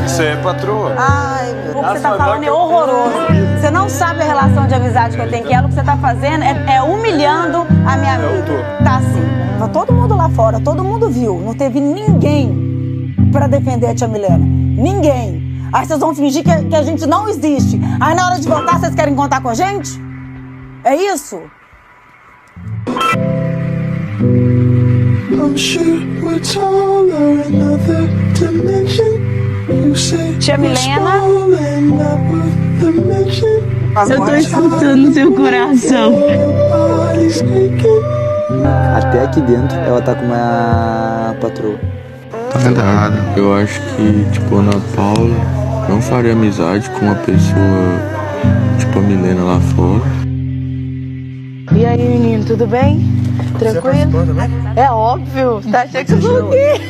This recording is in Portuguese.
Você é patroa. Ai, meu Deus. O que você tá falando é horroroso. Você não sabe a relação de amizade que eu tenho com ela. O que você tá fazendo é humilhando a minha amiga. Tá sim. Tá todo mundo lá fora, todo mundo viu. Não teve ninguém pra defender a tia Milena. Ninguém. Aí vocês vão fingir que a gente não existe. Aí na hora de votar, vocês querem contar com a gente? É isso? Tia Milena. Eu tô escutando seu coração. Até aqui dentro ela tá com uma patroa. Tá vendo errado. Eu acho que, tipo, a Ana Paula não faria amizade com uma pessoa tipo a Milena lá fora. E aí, menino, tudo bem? Tranquilo? É óbvio. Tá achando que eu sou o quê?